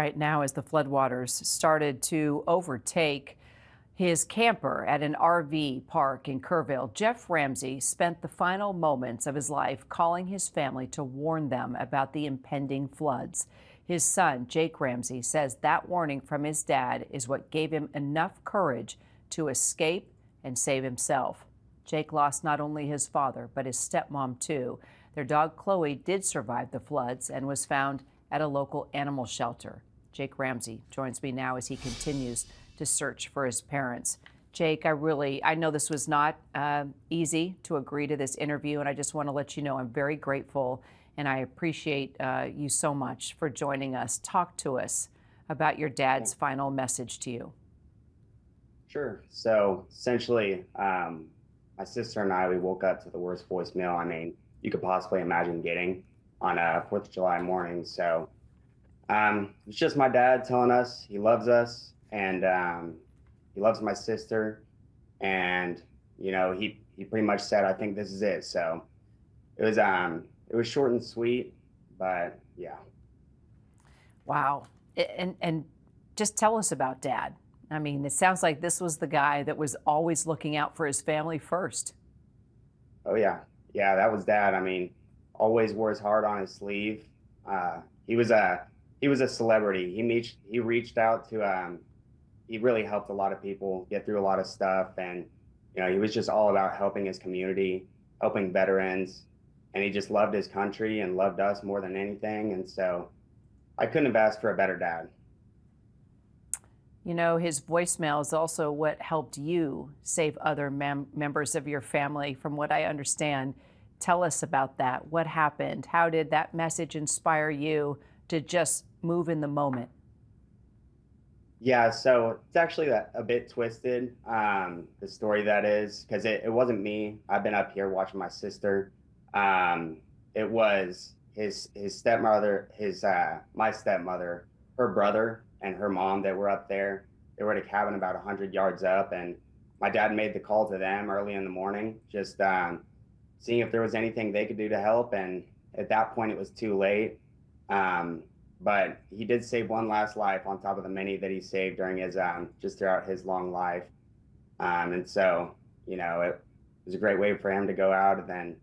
right now as the floodwaters started to overtake his camper at an RV park in Kerrville. Jeff Ramsey spent the final moments of his life calling his family to warn them about the impending floods. His son, Jake Ramsey, says that warning from his dad is what gave him enough courage to escape and save himself. Jake lost not only his father, but his stepmom, too. Their dog, Chloe, did survive the floods and was found at a local animal shelter. Jake Ramsey joins me now as he continues to search for his parents. Jake, I know this was not easy to agree to this interview, and I just want to let you know I'm very grateful, and I appreciate you so much for joining us. Talk to us about your dad's final message to you. Sure. So essentially, my sister and I, we woke up to the worst voicemail you could possibly imagine getting on a 4th of July morning. So it's just my dad telling us he loves us, and he loves my sister. And, he pretty much said, I think this is it. So it was short and sweet, but yeah. Wow. And just tell us about Dad. I mean, it sounds like this was the guy that was always looking out for his family first. Oh yeah. Yeah, that was Dad. Always wore his heart on his sleeve. He was a celebrity. He reached out to he really helped a lot of people get through a lot of stuff, and he was just all about helping his community, helping veterans, and he just loved his country and loved us more than anything. And so I couldn't have asked for a better dad. His voicemail is also what helped you save other members of your family, from what I understand. Tell us about that. What happened? How did that message inspire you to just move in the moment? Yeah, so it's actually a bit twisted, the story that is, because it wasn't me. I've been up here watching my sister. It was his stepmother, my stepmother, her brother, and her mom that were up there. They were at a cabin about 100 yards up, and my dad made the call to them early in the morning, just seeing if there was anything they could do to help. And at that point, it was too late. But he did save one last life on top of the many that he saved during his just throughout his long life. And so, it was a great way for him to go out. And then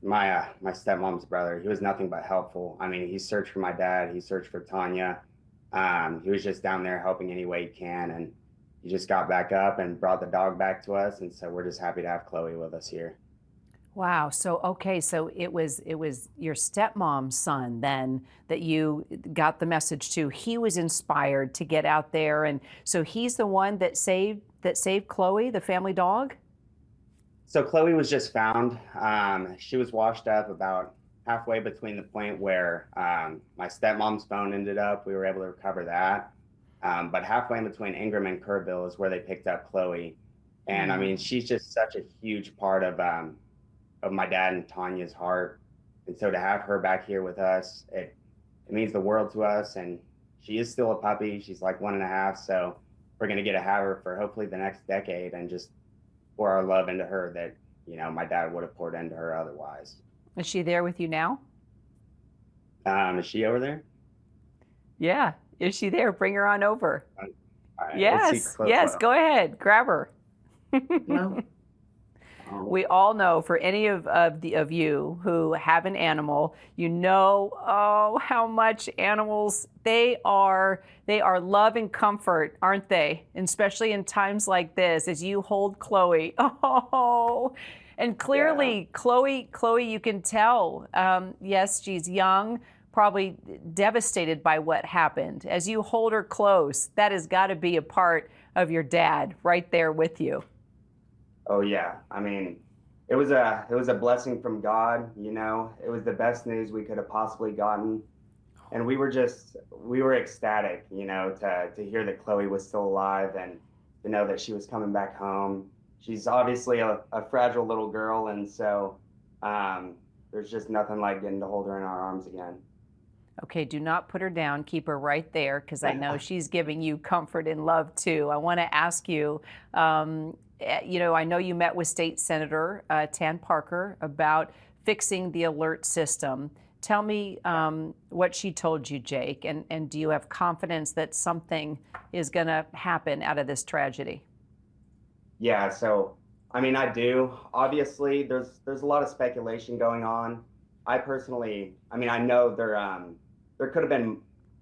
my stepmom's brother, he was nothing but helpful. He searched for my dad. He searched for Tanya. He was just down there helping any way he can. And he just got back up and brought the dog back to us. And so we're just happy to have Chloe with us here. Wow. So, okay. So it was your stepmom's son then that you got the message to. He was inspired to get out there. And so he's the one that saved Chloe, the family dog? So Chloe was just found. She was washed up about halfway between the point where my stepmom's phone ended up. We were able to recover that. But halfway in between Ingram and Kerrville is where they picked up Chloe. And she's just such a huge part of my dad and Tanya's heart. And so to have her back here with us, it means the world to us. And she is still a puppy. She's like 1.5. So we're going to get to have her for hopefully the next decade, and just pour our love into her that, my dad would have poured into her otherwise. Is she there with you now? Is she over there? Yeah. Is she there? Bring her on over. Right, yes. Yes. Go ahead. Grab her. No. We all know, for any of you who have an animal, how much animals they are love and comfort, aren't they? And especially in times like this, as you hold Chloe. Oh, and clearly, yeah. Chloe, you can tell. Yes, she's young, probably devastated by what happened. As you hold her close, that has got to be a part of your dad right there with you. Oh yeah, it was a blessing from God. It was the best news we could have possibly gotten, and we were ecstatic, to hear that Chloe was still alive, and to know that she was coming back home. She's obviously a fragile little girl, and so there's just nothing like getting to hold her in our arms again. Okay, do not put her down. Keep her right there, because I know she's giving you comfort and love too. I want to ask you, I know you met with State Senator Tan Parker about fixing the alert system. Tell me what she told you, Jake, and do you have confidence that something is going to happen out of this tragedy? Yeah, so I mean, I do. Obviously, there's a lot of speculation going on. I personally, I mean, I know there could have been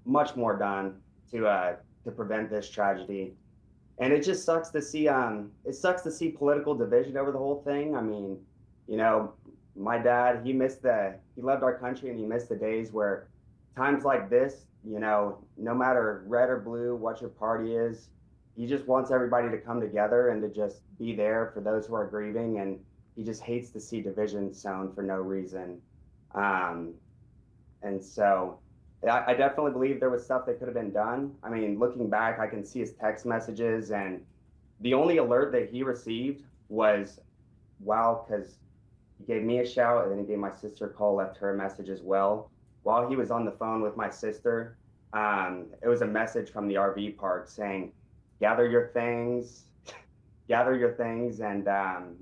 much more done to prevent this tragedy, and it just sucks to see it sucks to see political division over the whole thing. I mean, you know, my dad, he loved our country and he missed the days where times like this, no matter red or blue, what your party is, he just wants everybody to come together and to just be there for those who are grieving. And he just hates to see division sown for no reason. Um, and so I definitely believe there was stuff that could have been done. I mean, looking back, I can see his text messages, and the only alert that he received was, wow, because he gave me a shout and then he gave my sister a call, left her a message as well. While he was on the phone with my sister, it was a message from the RV park saying, gather your things, and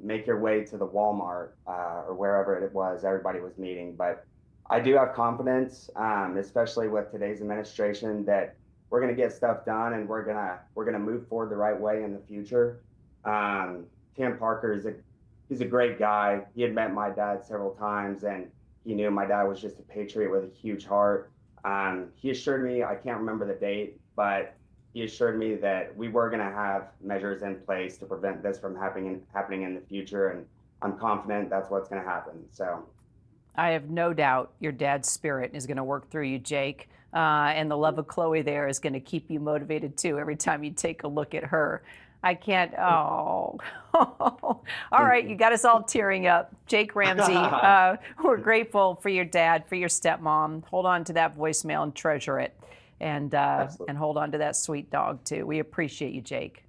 make your way to the Walmart or wherever it was everybody was meeting. But I do have confidence, especially with today's administration, that we're going to get stuff done and we're gonna move forward the right way in the future. Tim Parker he's a great guy. He had met my dad several times, and he knew my dad was just a patriot with a huge heart. He assured me, I can't remember the date, but he assured me that we were going to have measures in place to prevent this from happening in the future, and I'm confident that's what's going to happen. So I have no doubt your dad's spirit is going to work through you, Jake. And the love of Chloe there is going to keep you motivated too every time you take a look at her. I can't. Oh, all right. You got us all tearing up. Jake Ramsey, we're grateful for your dad, for your stepmom. Hold on to that voicemail and treasure it. And hold on to that sweet dog too. We appreciate you, Jake.